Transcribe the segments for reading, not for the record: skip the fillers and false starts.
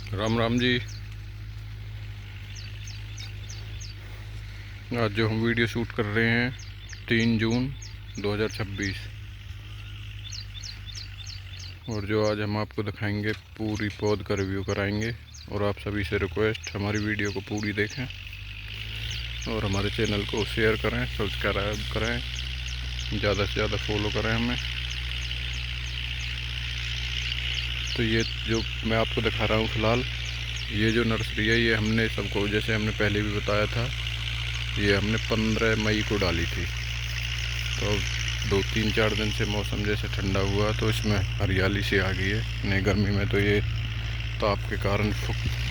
राम राम जी। आज जो हम वीडियो शूट कर रहे हैं 3 जून 2026 और जो आज हम आपको दिखाएंगे पूरी पौध का रिव्यू कराएंगे। और आप सभी से रिक्वेस्ट, हमारी वीडियो को पूरी देखें और हमारे चैनल को शेयर करें, सब्सक्राइब करें, ज़्यादा से ज़्यादा फॉलो करें हमें। तो ये जो मैं आपको दिखा रहा हूँ फ़िलहाल, ये जो नर्सरी है ये हमने सबको, जैसे हमने पहले भी बताया था, ये हमने 15 मई को डाली थी। तो 2-3-4 दिन से मौसम जैसे ठंडा हुआ तो इसमें हरियाली सी आ गई है। नहीं, गर्मी में तो ये ताप के कारण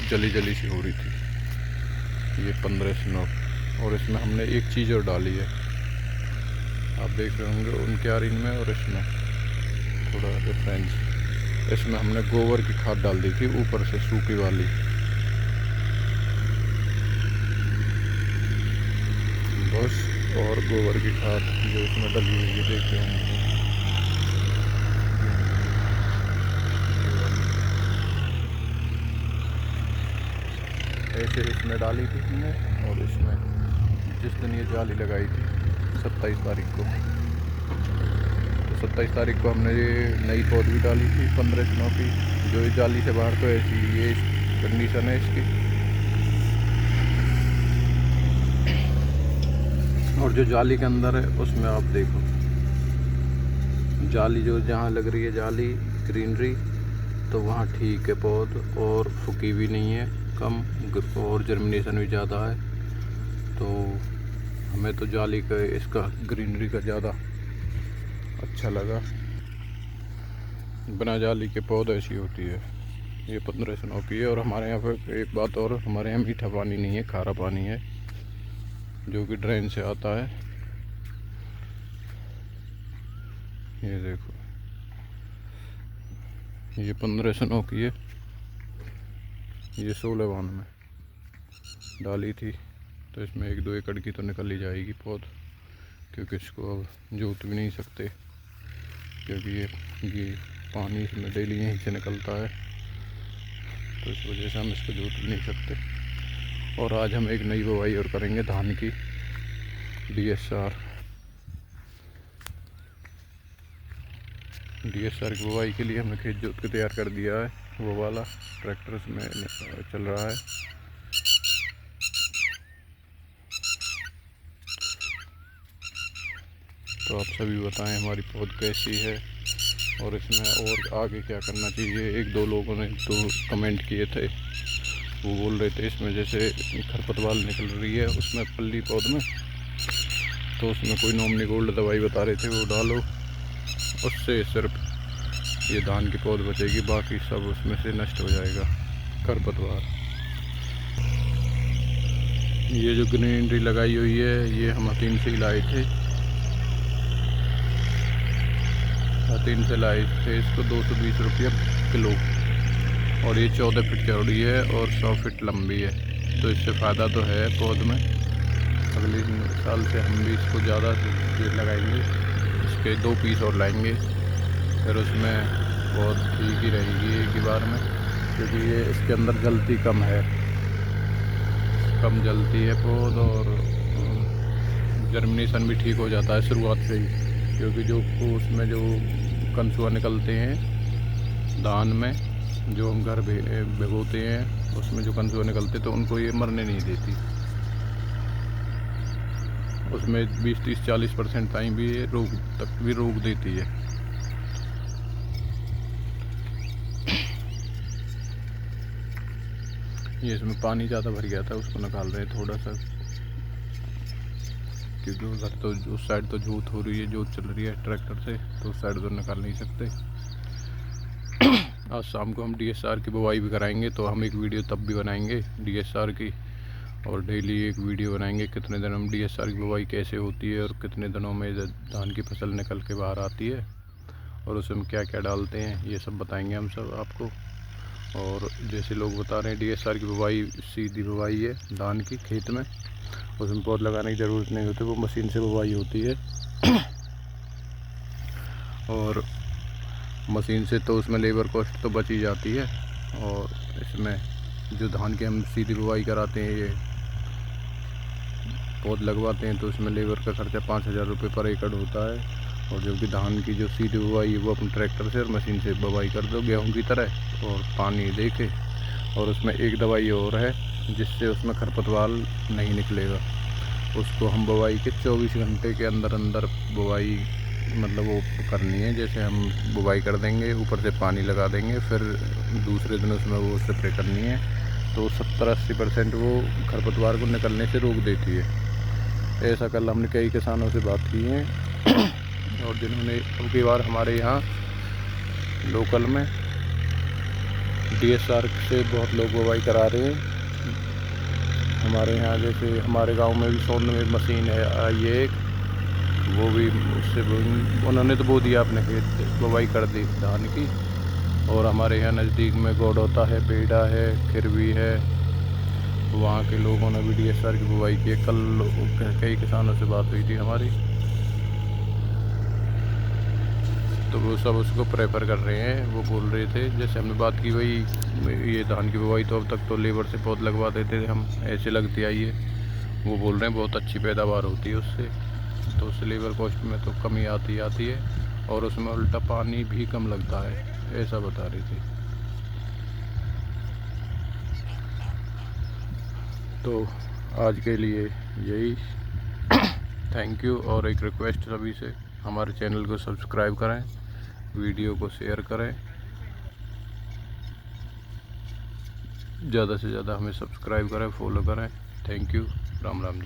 जली जली सी हो रही थी। ये 15 स्नो। और इसमें हमने एक चीज़ और डाली है, आप देख रहे होंगे उन क्यारीन में और इसमें थोड़ा डिफरेंस। इसमें हमने गोबर की खाद डाल दी थी ऊपर से, सूखी वाली। बस, और गोबर की खाद जो इसमें डली हुई है देख रहे होंगे, ऐसे इसमें डाली थी हमने। और इसमें जिस दिन ये जाली लगाई थी 27 तारीख को, तो 27 तारीख को हमने ये नई पौध भी डाली थी 15 दिनों की। जो ये जाली से बाहर, तो ऐसी ये कंडीशन है इसकी। और जो जाली के अंदर है उसमें आप देखो, जाली जो जहाँ लग रही है जाली ग्रीनरी, तो वहाँ ठीक है पौध, और फुकी भी नहीं है कम, और जर्मिनेशन भी ज़्यादा है। तो हमें तो जाली का, इसका ग्रीनरी का ज़्यादा अच्छा लगा। बिना जाली के पौध ऐसी होती है। ये 15 दिनों की है। और हमारे यहाँ पर एक बात और, हमारे यहाँ मीठा पानी नहीं है, खारा पानी है जो कि ड्रेन से आता है। ये देखो, ये 15 दिनों की है। ये 16 में डाली थी, तो इसमें 1-2 एकड़ की तो निकल ही जाएगी पौध, क्योंकि इसको अब जोत भी नहीं सकते, क्योंकि ये पानी इसमें डेली यहीं से निकलता है, तो इस वजह से हम इसको जोत भी नहीं सकते। और आज हम एक नई बुवाई और करेंगे धान की, डीएसआर की बुवाई के लिए हमने खेत जोत के तैयार कर दिया है। वो वाला ट्रैक्टर में चल रहा है। तो आप सभी बताएं हमारी पौध कैसी है और इसमें और आगे क्या करना चाहिए। 1-2 लोगों ने तो कमेंट किए थे, वो बोल रहे थे इसमें जैसे खरपतवार निकल रही है उसमें पल्ली पौध में, तो उसमें कोई नॉमनी गोल्ड दवाई बता रहे थे वो डालो, उससे सिर्फ ये धान की पौध बचेगी, बाकी सब उसमें से नष्ट हो जाएगा खरपतवार। ये जो ग्रीनरी लगाई हुई है ये हम हतीन से ही लाए थे, हतीन से लाए थे इसको 220 रुपये किलो। और ये 14 फीट चौड़ी है और 100 फीट लंबी है, तो इससे फ़ायदा तो है पौध में। अगले साल से हम भी इसको ज़्यादा पेड़ लगाएंगे, इसके 2 पीस और लाएंगे, फिर उसमें पौध ठीक ही रहेगी एक ही बार में, क्योंकि ये इसके अंदर जलती कम है, कम जलती है पौध, और जर्मिनेशन भी ठीक हो जाता है शुरुआत से ही। क्योंकि जो उसमें जो कंसुआ निकलते हैं धान में, जो हम घर भिगोते हैं उसमें जो कंसुआ निकलते, तो उनको ये मरने नहीं देती। उसमें 20-30-40% टाइम भी ये रोक तक भी रोक देती है। ये इसमें पानी ज़्यादा भर गया था, उसको निकाल रहे हैं थोड़ा सा, क्योंकि उधर तो उस साइड तो जोत हो रही है, जोत चल रही है ट्रैक्टर से, तो उस साइड तो निकाल नहीं सकते। आज शाम को हम डीएसआर की बुवाई भी कराएंगे, तो हम एक वीडियो तब भी बनाएंगे डीएसआर की, और डेली एक वीडियो बनाएंगे कितने दिन हम डीएसआर की बुवाई कैसे होती है और कितने दिनों में धान की फसल निकल के बाहर आती है और उसमें क्या क्या डालते हैं, ये सब बताएंगे हम सब आपको। और जैसे लोग बता रहे हैं डीएसआर की बुवाई सीधी बुवाई है धान की खेत में, उसमें पौध लगाने की ज़रूरत नहीं होती, वो मशीन से बुवाई होती है। और मशीन से तो उसमें लेबर कॉस्ट तो बच ही जाती है, और इसमें जो धान की हम सीधी बुवाई कराते हैं, ये पौध लगवाते हैं, तो इसमें लेबर का खर्चा 5,000 रुपये पर एकड़ होता है। और जो कि धान की जो सीधी बुवाई है वो अपने ट्रैक्टर से और मशीन से बुवाई कर दो गेहूं की तरह, और पानी दे के। और उसमें एक दवाई और है जिससे उसमें खरपतवार नहीं निकलेगा। उसको हम बुवाई के 24 घंटे के अंदर अंदर बुवाई मतलब वो करनी है। जैसे हम बुवाई कर देंगे, ऊपर से पानी लगा देंगे, फिर दूसरे दिन उसमें वो स्प्रे करनी है, तो 70-80% वो खरपतवार को निकलने से रोक देती है। ऐसा कल हमने कई किसानों से बात की है और जिन्होंने अब की बार हमारे यहाँ लोकल में DSR से बहुत लोग बुवाई करा रहे हैं। हमारे यहाँ जैसे हमारे गांव में भी सोन में मशीन है ये एक, वो भी उससे उन्होंने तो बो दिया अपने खेत, बुवाई कर दी धान की। और हमारे यहाँ नज़दीक में गौडौता है, बेड़ा है, खिरवी है, वहाँ के लोगों ने भी DSR की बुवाई की है। कल कई किसानों से बात हुई थी हमारी, तो वो सब उसको प्रेफर कर रहे हैं। वो बोल रहे थे, जैसे हमने बात की भाई ये धान की बुवाई तो अब तक तो लेबर से पौध लगवा देते थे हम, ऐसे लगती आई है। वो बोल रहे हैं बहुत अच्छी पैदावार होती है उससे, तो उससे लेबर कॉस्ट में तो कमी आती है और उसमें उल्टा पानी भी कम लगता है, ऐसा बता रही थी। तो आज के लिए यही, थैंक यू। और एक रिक्वेस्ट सभी से, हमारे चैनल को सब्सक्राइब करें, वीडियो को शेयर करें, ज़्यादा से ज़्यादा हमें सब्सक्राइब करें, फॉलो करें। Thank you. Ram Ram ji.